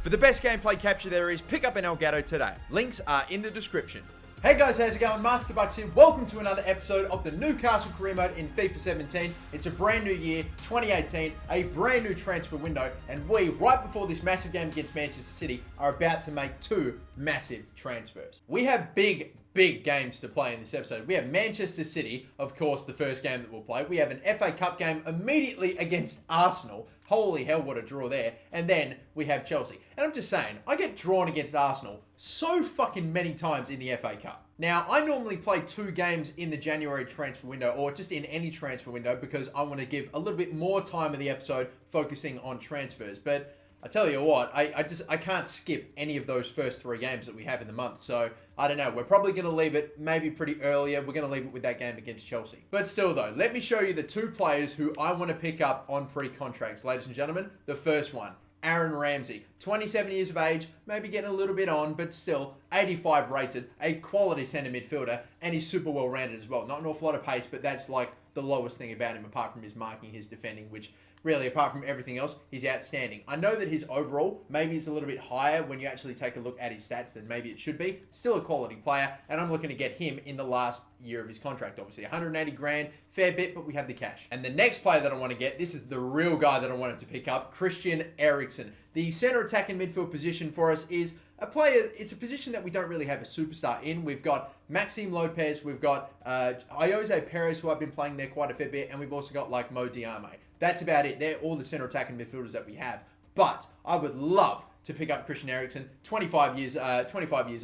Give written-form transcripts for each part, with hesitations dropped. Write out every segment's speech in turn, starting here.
For the best gameplay capture there is, pick up an Elgato today. Links are in the description. Hey guys, how's it going? MasterBucks here. Welcome to another episode of the Newcastle career mode in FIFA 17. It's a brand new year, 2018, a brand new transfer window, and we, right before this massive game against Manchester City, are about to make two massive transfers. We have big games to play in this episode. We have Manchester City, of course, the first game that we'll play. We have an FA Cup game immediately against Arsenal. Holy hell, what a draw there. And then we have Chelsea. And I'm just saying, I get drawn against Arsenal so fucking many times in the FA Cup. Now, I normally play 2 games in the January transfer window, or just in any transfer window, because I want to give a little bit more time of the episode focusing on transfers. But I tell you what, I can't skip any of those first 3 games that we have in the month. So, I don't know. We're probably going to leave it maybe pretty earlier. We're going to leave it with that game against Chelsea. But still though, let me show you the 2 players who I want to pick up on pre-contracts. Ladies and gentlemen, the first one, Aaron Ramsey. 27 years of age, maybe getting a little bit on, but still 85 rated, a quality centre midfielder, and he's super well rounded as well. Not an awful lot of pace, but that's like the lowest thing about him apart from his marking, his defending, which really, apart from everything else, he's outstanding. I know that his overall maybe is a little bit higher when you actually take a look at his stats than maybe it should be. Still a quality player, and I'm looking to get him in the last year of his contract, obviously. 180 grand, fair bit, but we have the cash. And the next player that I want to get, this is the real guy that I wanted to pick up, Christian Eriksen. The centre attacking midfield position for us is a player, it's a position that we don't really have a superstar in. We've got Maxime Lopez, we've got Jose Perez, who I've been playing there quite a fair bit, and we've also got like Mo Diame. That's about it. They're all the center attacking midfielders that we have. But I would love to pick up Christian Eriksen, 25 years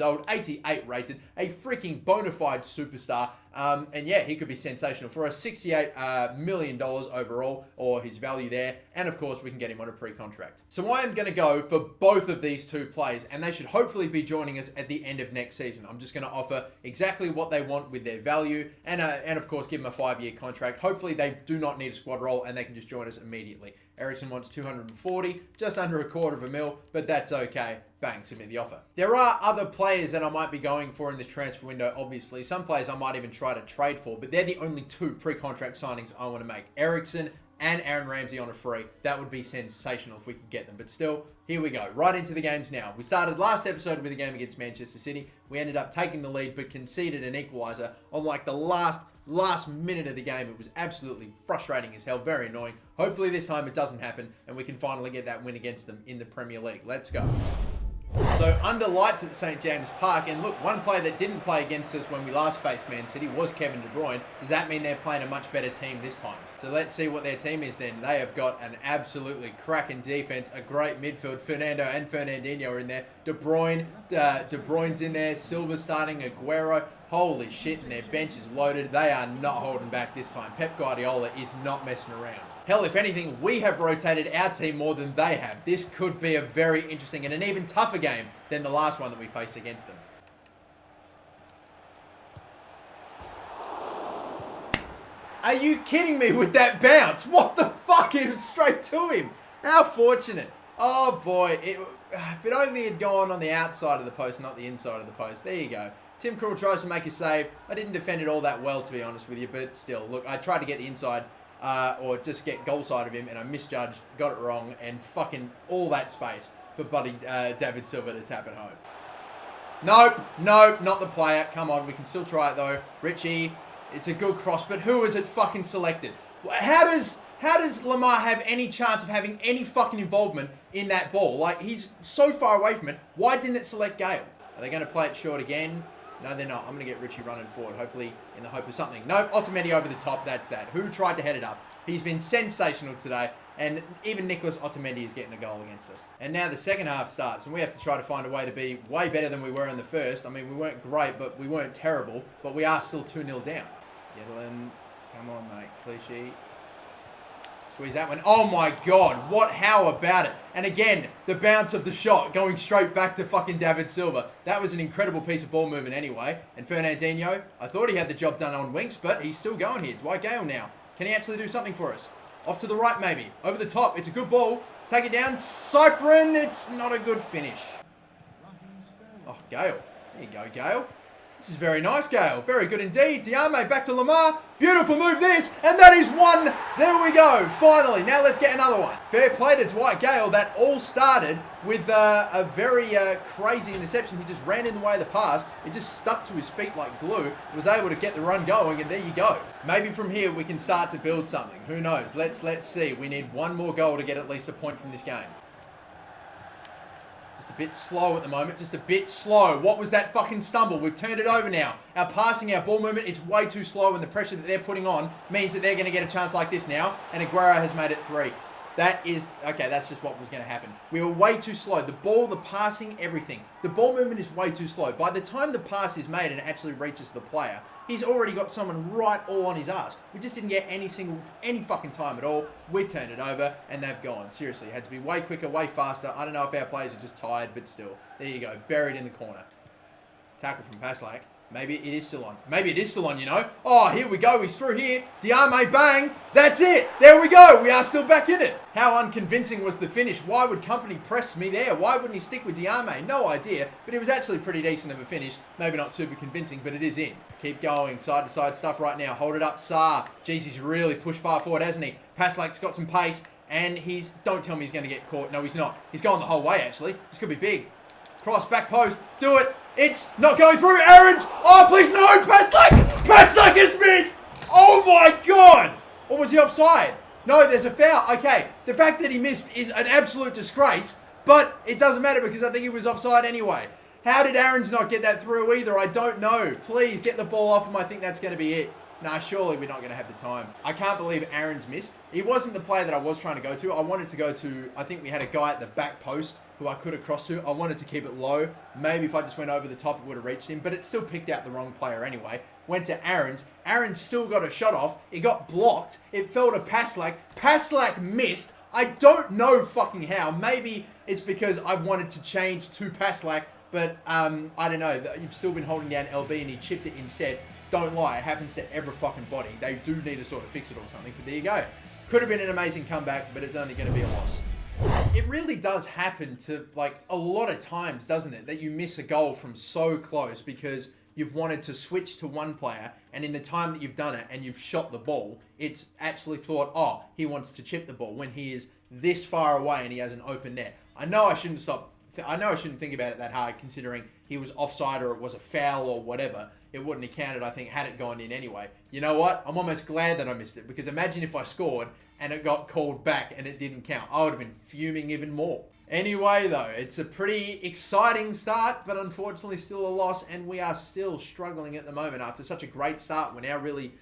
old, 88 rated, a freaking bona fide superstar. And yeah, he could be sensational for us. $68 million overall, or his value there. And of course, we can get him on a pre-contract. So I am going to go for both of these 2 players, and they should hopefully be joining us at the end of next season. I'm just going to offer exactly what they want with their value, and of course, give them a 5-year contract. Hopefully, they do not need a squad role, and they can just join us immediately. Eriksen wants 240, just under $250,000, but that's okay. Bang, submit the offer. There are other players that I might be going for in this transfer window, obviously. Some players I might even try to trade for, but they're the only 2 pre-contract signings I want to make. Eriksen and Aaron Ramsey on a free. That would be sensational if we could get them. But still, here we go. Right into the games now. We started last episode with a game against Manchester City. We ended up taking the lead, but conceded an equaliser on like the last minute of the game. It was absolutely frustrating as hell, very annoying. Hopefully this time it doesn't happen and we can finally get that win against them in the Premier League. Let's go. So under lights at St. James Park, and look, one player that didn't play against us when we last faced Man City was Kevin De Bruyne. Does that mean they're playing a much better team this time? So let's see what their team is then. They have got an absolutely cracking defense, a great midfield. Fernando and Fernandinho are in there. De Bruyne's in there. Silva starting, Aguero. Holy shit, and their bench is loaded. They are not holding back this time. Pep Guardiola is not messing around. Hell, if anything, we have rotated our team more than they have. This could be a very interesting and an even tougher game than the last one that we faced against them. Are you kidding me with that bounce? What the fuck? It was straight to him. How fortunate. Oh boy, if it only had gone on the outside of the post, not the inside of the post. There you go. Tim Krul tries to make a save. I didn't defend it all that well, to be honest with you, but still, look, I tried to get the inside, or just get goal side of him, and I misjudged, got it wrong, and fucking all that space for buddy David Silva to tap it home. Nope, not the player. Come on, we can still try it though. Richie, it's a good cross, but who is it fucking selected? How does Lamar have any chance of having any fucking involvement in that ball? Like, he's so far away from it. Why didn't it select Gale? Are they going to play it short again? No, they're not. I'm going to get Richie running forward, hopefully in the hope of something. Nope, Otamendi over the top. That's that. Who tried to head it up? He's been sensational today, and even Nicholas Otamendi is getting a goal against us. And now the second half starts, and we have to try to find a way to be way better than we were in the first. I mean, we weren't great, but we weren't terrible, but we are still 2-0 down. Yedlin, come on, mate. Clichy. Squeeze that one. Oh my god. How about it? And again, the bounce of the shot going straight back to fucking David Silva. That was an incredible piece of ball movement anyway. And Fernandinho, I thought he had the job done on wings, but he's still going here. Dwight Gale now. Can he actually do something for us? Off to the right maybe. Over the top. It's a good ball. Take it down. Cyprin. It's not a good finish. Oh, Gale. There you go, Gale. This is very nice, Gale. Very good indeed. Diame back to Lamar. Beautiful move this. And that is one. There we go. Finally. Now let's get another one. Fair play to Dwight Gale. That all started with a very crazy interception. He just ran in the way of the pass. It just stuck to his feet like glue. Was able to get the run going. And there you go. Maybe from here we can start to build something. Who knows? Let's see. We need one more goal to get at least a point from this game. Just a bit slow at the moment. Just a bit slow. What was that fucking stumble? We've turned it over now. Our passing, our ball movement, it's way too slow, and the pressure that they're putting on means that they're going to get a chance like this now. And Aguero has made it 3. That is... Okay, that's just what was going to happen. We were way too slow. The ball, the passing, everything. The ball movement is way too slow. By the time the pass is made and it actually reaches the player, he's already got someone right all on his ass. We just didn't get any fucking time at all. We've turned it over and they've gone. Seriously, had to be way quicker, way faster. I don't know if our players are just tired, but still. There you go, buried in the corner. Tackle from Paslak. Maybe it is still on. Maybe it is still on, you know. Oh, here we go. He's through here. Diame, bang. That's it. There we go. We are still back in it. How unconvincing was the finish? Why would Company press me there? Why wouldn't he stick with Diame? No idea. But it was actually pretty decent of a finish. Maybe not super convincing, but it is in. Keep going. Side-to-side stuff right now. Hold it up, Saar. Jeez, he's really pushed far forward, hasn't he? Paslak's got some pace, and he's... Don't tell me he's going to get caught. No, he's not. He's going the whole way, actually. This could be big. Cross, back post. Do it. It's not going through. Aaron's. Oh, please, no. Paslak. Paslak is missed. Oh, my God. Or was he offside? No, there's a foul. Okay. The fact that he missed is an absolute disgrace, but it doesn't matter because I think he was offside anyway. How did Aaron's not get that through either? I don't know. Please get the ball off him. I think that's going to be it. Nah, surely we're not going to have the time. I can't believe Aaron's missed. He wasn't the player that I was trying to go to. I wanted to go to, I think we had a guy at the back post who I could have crossed to. I wanted to keep it low. Maybe if I just went over the top, it would have reached him. But it still picked out the wrong player anyway. Went to Aaron's. Aaron still got a shot off. It got blocked. It fell to Paslak. Paslak missed. I don't know fucking how. Maybe it's because I wanted to change to Paslak. But I don't know. You've still been holding down LB and he chipped it instead. Don't lie, it happens to every fucking body. They do need to sort of fix it or something, but there you go. Could have been an amazing comeback, but it's only going to be a loss. It really does happen to, like, a lot of times, doesn't it? That you miss a goal from so close because you've wanted to switch to one player, and in the time that you've done it and you've shot the ball, it's actually thought, oh, he wants to chip the ball when he is this far away and he has an open net. I know I shouldn't think about it that hard considering he was offside or it was a foul or whatever. It wouldn't have counted, I think, had it gone in anyway. You know what? I'm almost glad that I missed it because imagine if I scored and it got called back and it didn't count. I would have been fuming even more. Anyway, though, it's a pretty exciting start, but unfortunately still a loss, and we are still struggling at the moment. After such a great start, we're now really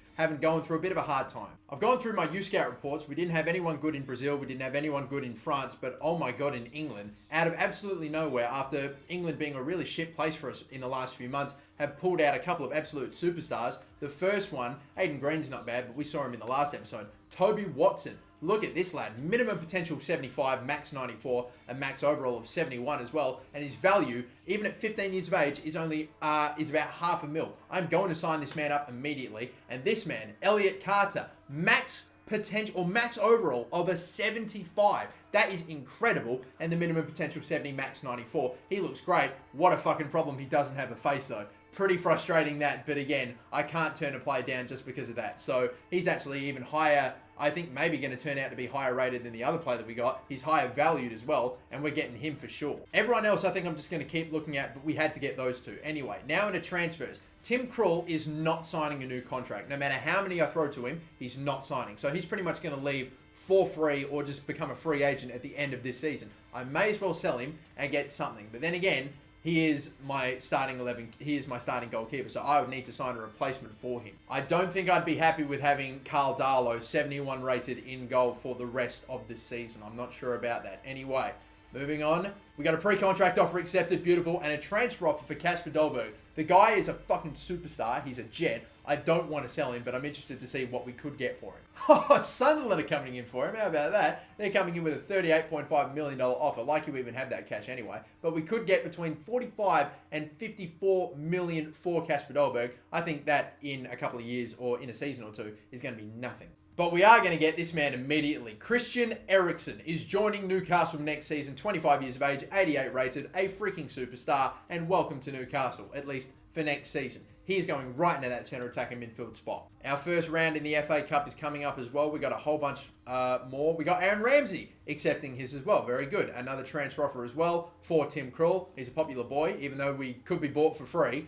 going through a bit of a hard time. I've gone through my U-Scout reports. We didn't have anyone good in Brazil. We didn't have anyone good in France, but oh my God, in England, out of absolutely nowhere, after England being a really shit place for us in the last few months, have pulled out a couple of absolute superstars. The first one, Aiden Green's not bad, but we saw him in the last episode. Toby Watson. Look at this lad. Minimum potential 75, max 94, and max overall of 71 as well. And his value, even at 15 years of age, is only is about $500,000. I'm going to sign this man up immediately. And this man, Elliot Carter, max potential or max overall of a 75. That is incredible. And the minimum potential 70, max 94. He looks great. What a fucking problem he doesn't have a face though. Pretty frustrating that, but again, I can't turn a player down just because of that. So he's actually even higher, I think maybe going to turn out to be higher rated than the other player that we got. He's higher valued as well, and we're getting him for sure. Everyone else I think I'm just going to keep looking at, but we had to get those two. Anyway, now into transfers. Tim Krul is not signing a new contract. No matter how many I throw to him, he's not signing. So he's pretty much going to leave for free or just become a free agent at the end of this season. I may as well sell him and get something. But then again, he is my starting 11. He is my starting goalkeeper, so I would need to sign a replacement for him. I don't think I'd be happy with having Carl Darlow 71 rated in goal for the rest of this season. I'm not sure about that. Anyway, moving on. We got a pre-contract offer accepted, beautiful, and a transfer offer for Kasper Dolberg. The guy is a fucking superstar. He's a jet. I don't want to sell him, but I'm interested to see what we could get for him. Oh, Sunderland are coming in for him. How about that? They're coming in with a $38.5 million offer. Like you even have that cash anyway. But we could get between 45 and 54 million for Kasper Dolberg. I think that in a couple of years or in a season or two is going to be nothing. But we are going to get this man immediately. Christian Eriksen is joining Newcastle next season, 25 years of age, 88 rated, a freaking superstar, and welcome to Newcastle, at least for next season. He is going right into that centre attacking midfield spot. Our first round in the FA Cup is coming up as well. We got a whole bunch more. We got Aaron Ramsey accepting his as well. Very good. Another transfer offer as well for Tim Krul. He's a popular boy, even though we could be bought for free.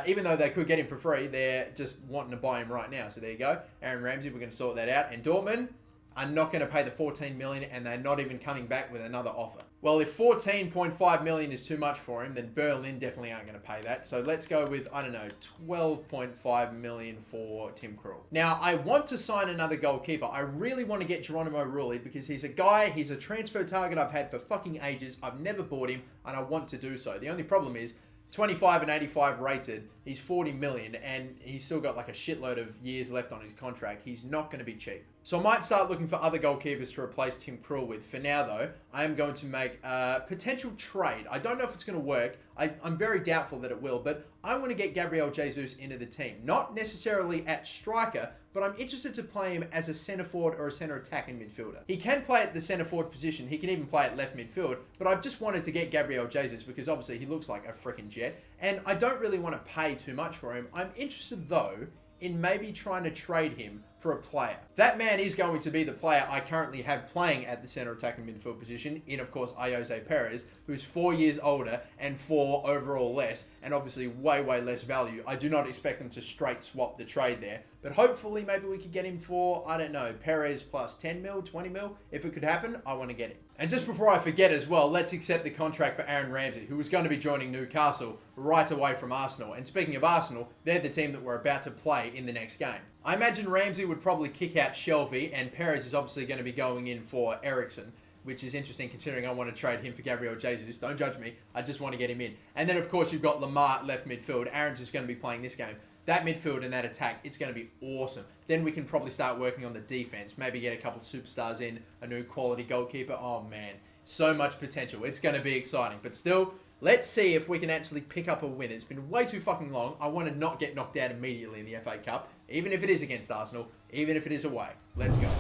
Even though they could get him for free, they're just wanting to buy him right now. So there you go. Aaron Ramsey, we're going to sort that out. And Dortmund are not going to pay the 14 million, and they're not even coming back with another offer. Well, if 14.5 million is too much for him, then Berlin definitely aren't going to pay that. So let's go with, I don't know, 12.5 million for Tim Krul. Now, I want to sign another goalkeeper. I really want to get Geronimo Rulli because he's a transfer target I've had for fucking ages. I've never bought him, and I want to do so. The only problem is 25 and 85 rated. He's 40 million, and he's still got like a shitload of years left on his contract. He's not going to be cheap. So I might start looking for other goalkeepers to replace Tim Krul with. For now, though, I am going to make a potential trade. I don't know if it's going to work. I'm very doubtful that it will, but I want to get Gabriel Jesus into the team. Not necessarily at striker, but I'm interested to play him as a centre forward or a centre attacking midfielder. He can play at the centre forward position. He can even play at left midfield, but I've just wanted to get Gabriel Jesus because obviously he looks like a freaking jet, and I don't really want to pay too much for him. I'm interested, though, in maybe trying to trade him for a player. That man is going to be the player I currently have playing at the centre attacking midfield position in, of course, Jose Perez, who's 4 years older and 4 overall less, and obviously way, way less value. I do not expect them to straight swap the trade there, but hopefully maybe we could get him for, I don't know, Perez plus 10 mil, 20 mil. If it could happen, I want to get him. And just before I forget as well, let's accept the contract for Aaron Ramsey, who is going to be joining Newcastle right away from Arsenal. And speaking of Arsenal, they're the team that we're about to play in the next game. I imagine Ramsey would probably kick out Shelvey, and Perez is obviously going to be going in for Eriksen, which is interesting considering I want to trade him for Gabriel Jesus. Don't judge me. I just want to get him in. And then, of course, you've got Lamar at left midfield. Aaron's is going to be playing this game. That midfield and that attack, it's going to be awesome. Then we can probably start working on the defense. Maybe get a couple of superstars in, a new quality goalkeeper. Oh, man. So much potential. It's going to be exciting. But still, let's see if we can actually pick up a win. It's been way too fucking long. I want to not get knocked out immediately in the FA Cup, even if it is against Arsenal, even if it is away. Let's go.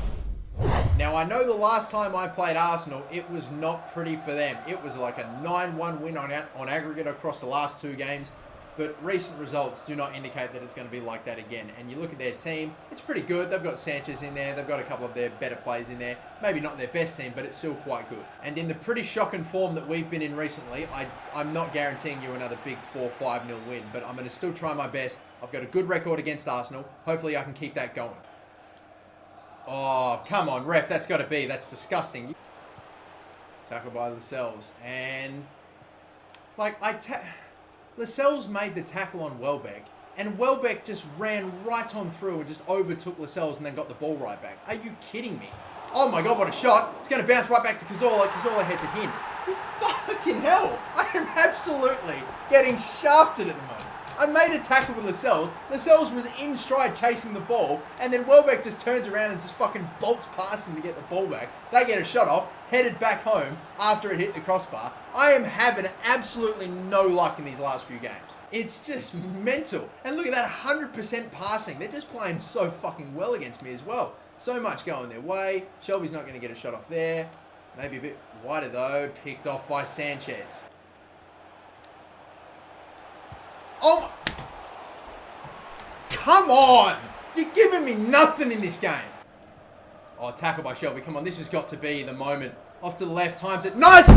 Now, I know the last time I played Arsenal, it was not pretty for them. It was like a 9-1 win on aggregate across the last 2 games. But recent results do not indicate that it's going to be like that again. And you look at their team, it's pretty good. They've got Sanchez in there. They've got a couple of their better players in there. Maybe not their best team, but it's still quite good. And in the pretty shocking form that we've been in recently, I'm not guaranteeing you another big 4-5-0 win, but I'm going to still try my best. I've got a good record against Arsenal. Hopefully I can keep that going. Oh, come on, ref. That's got to be. That's disgusting. Tackle by Lascelles. And, like, Lascelles made the tackle on Welbeck, and Welbeck just ran right on through and just overtook Lascelles and then got the ball right back. Are you kidding me? Oh my god, what a shot. It's going to bounce right back to Cazorla. Cazorla heads it in. Fucking hell. I am absolutely getting shafted at the moment. I made a tackle with Lascelles. Lascelles was in stride chasing the ball, and then Welbeck just turns around and just fucking bolts past him to get the ball back. They get a shot off, headed back home after it hit the crossbar. I am having absolutely no luck in these last few games. It's just mental. And look at that 100% passing. They're just playing so fucking well against me as well. So much going their way. Shelby's not going to get a shot off there. Maybe a bit wider though. Picked off by Sanchez. Oh, come on! You're giving me nothing in this game. Oh, tackle by Shelby. Come on, this has got to be the moment. Off to the left, times it. Nice!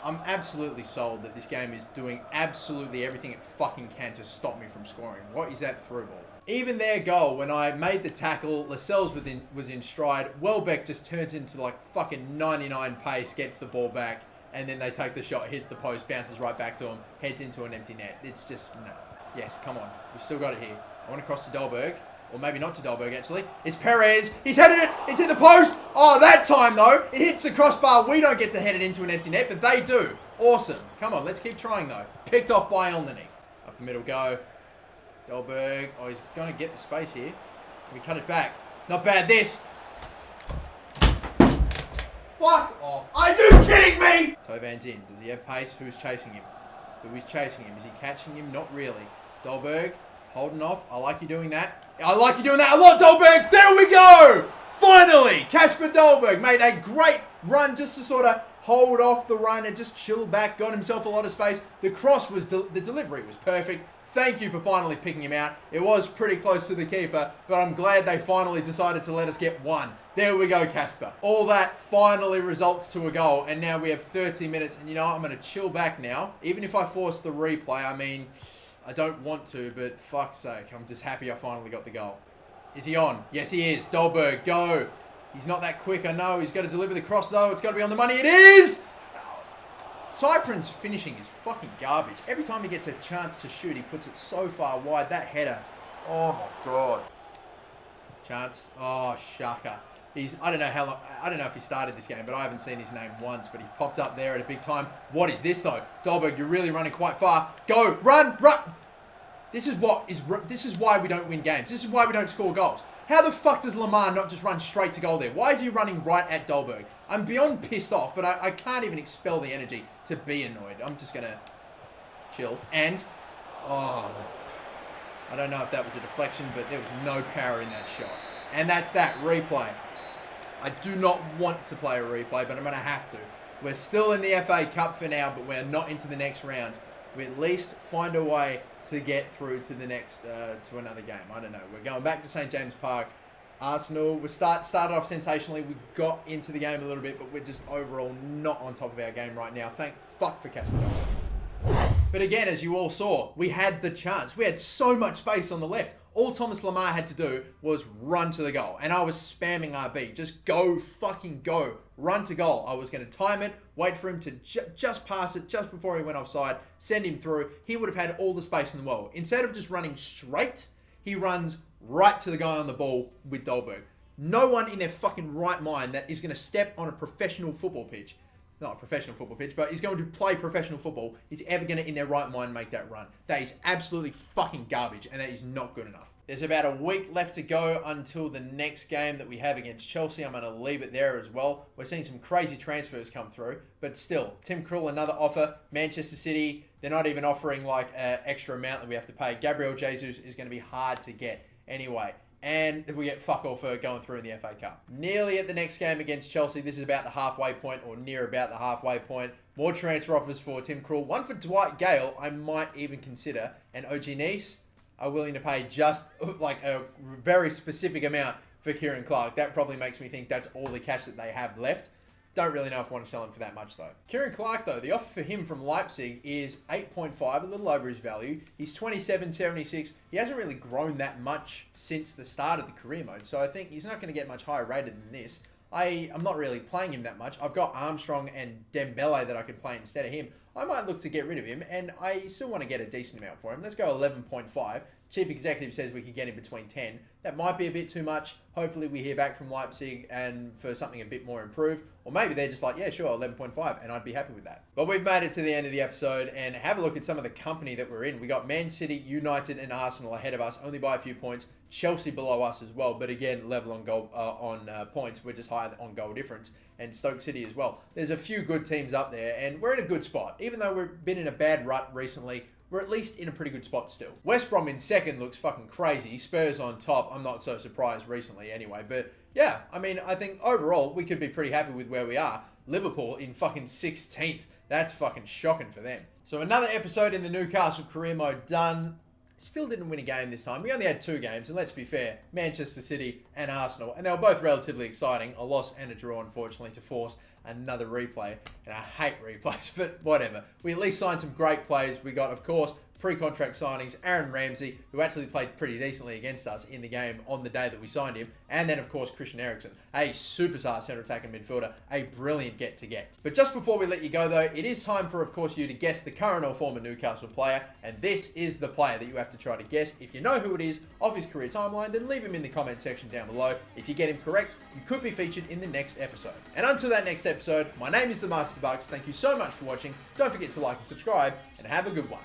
I'm absolutely sold that this game is doing absolutely everything it fucking can to stop me from scoring. What is that through ball? Even their goal, when I made the tackle, Lascelles was in stride. Welbeck just turns into like fucking 99 pace, gets the ball back. And then they take the shot, hits the post, bounces right back to him, heads into an empty net. It's just, no. Yes, come on. We've still got it here. I want to cross to Dolberg. Or maybe not to Dolberg, actually. It's Perez. He's headed it. It's in the post. Oh, that time, though. It hits the crossbar. We don't get to head it into an empty net, but they do. Awesome. Come on, let's keep trying, though. Picked off by Elneny. Up the middle go. Dolberg. Oh, he's going to get the space here. Can we cut it back? Not bad, this. Fuck off. Are you kidding me? Toban's in. Does he have pace? Who's chasing him? Who is chasing him? Is he catching him? Not really. Dolberg, holding off. I like you doing that. I like you doing that a lot, Dolberg. There we go. Finally, Kasper Dolberg made a great run just to sort of hold off the run and just chill back, got himself a lot of space. The cross was, the delivery was perfect. Thank you for finally picking him out. It was pretty close to the keeper, but I'm glad they finally decided to let us get one. There we go, Casper. All that finally results to a goal, and now we have 30 minutes, and you know what? I'm going to chill back now. Even if I force the replay, I mean, I don't want to, but fuck's sake, I'm just happy I finally got the goal. Is he on? Yes, he is. Dolberg, go. He's not that quick, I know. He's got to deliver the cross, though. It's got to be on the money. It is! Cyprin's finishing is fucking garbage. Every time he gets a chance to shoot, he puts it so far wide. That header. Oh, my God. Chance. Oh, shaka. I don't know how long, I don't know if he started this game, but I haven't seen his name once, but he popped up there at a big time. What is this, though? Dolberg, you're really running quite far. Go, run, run. This is why we don't win games. This is why we don't score goals. How the fuck does Lamar not just run straight to goal there? Why is he running right at Dolberg? I'm beyond pissed off, but I can't even expel the energy to be annoyed. I'm just going to chill. And, oh, I don't know if that was a deflection, but there was no power in that shot. And that's that. Replay. I do not want to play a replay, but I'm going to have to. We're still in the FA Cup for now, but we're not into the next round. We at least find a way to get through to the next, to another game. I don't know. We're going back to St. James Park. Arsenal, we started off sensationally. We got into the game a little bit, but we're just overall not on top of our game right now. Thank fuck for Casper. But again, as you all saw, we had the chance. We had so much space on the left. All Thomas Lamar had to do was run to the goal. And I was spamming RB. Just go, fucking go. Run to goal. I was going to time it, wait for him to just pass it just before he went offside, send him through. He would have had all the space in the world. Instead of just running straight, he runs right to the guy on the ball with Dolberg. No one in their fucking right mind that is going to step on a professional football pitch, not a professional football pitch, but is going to play professional football, is ever going to, in their right mind, make that run. That is absolutely fucking garbage, and that is not good enough. There's about a week left to go until the next game that we have against Chelsea. I'm going to leave it there as well. We're seeing some crazy transfers come through, but still, Tim Krul, another offer. Manchester City, they're not even offering like an extra amount that we have to pay. Gabriel Jesus is going to be hard to get anyway. And if we get fuck all for going through in the FA Cup. Nearly at the next game against Chelsea. This is about the halfway point, or near about the halfway point. More transfer offers for Tim Krul. One for Dwight Gale, I might even consider. And OG Nice are willing to pay just like a very specific amount for Kieran Clark. That probably makes me think that's all the cash that they have left. Don't really know if I want to sell him for that much though. Kieran Clark though, the offer for him from Leipzig is 8.5, a little over his value. He's 27.76. He hasn't really grown that much since the start of the career mode, so I think he's not going to get much higher rated than this. I'm not really playing him that much. I've got Armstrong and Dembele that I can play instead of him. I might look to get rid of him, and I still want to get a decent amount for him. Let's go 11.5. Chief Executive says we could get him between 10. That might be a bit too much. Hopefully we hear back from Leipzig and for something a bit more improved. Or maybe they're just like, yeah, sure, 11.5, and I'd be happy with that. But we've made it to the end of the episode, and have a look at some of the company that we're in. We got Man City, United, and Arsenal ahead of us, only by a few points. Chelsea below us as well, but again, level on goal points. We're just higher on goal difference. And Stoke City as well. There's a few good teams up there, and we're in a good spot. Even though we've been in a bad rut recently, we're at least in a pretty good spot still. West Brom in second looks fucking crazy. Spurs on top. I'm not so surprised recently anyway. But yeah, I mean, I think overall we could be pretty happy with where we are. Liverpool in fucking 16th. That's fucking shocking for them. So another episode in the Newcastle career mode done. Still didn't win a game this time. We only had 2 games, and let's be fair, Manchester City and Arsenal, and they were both relatively exciting. A loss and a draw, unfortunately, to force another replay. And I hate replays, but whatever. We at least signed some great players. We got, of course, pre-contract signings, Aaron Ramsey, who actually played pretty decently against us in the game on the day that we signed him, and then of course Christian Eriksen, a superstar centre attacking midfielder, a brilliant get. But just before we let you go though, it is time for of course you to guess the current or former Newcastle player, and this is the player that you have to try to guess. If you know who it is off his career timeline, then leave him in the comment section down below. If you get him correct, you could be featured in the next episode. And until that next episode, my name is the MasterBucks. Thank you so much for watching. Don't forget to like and subscribe, and have a good one.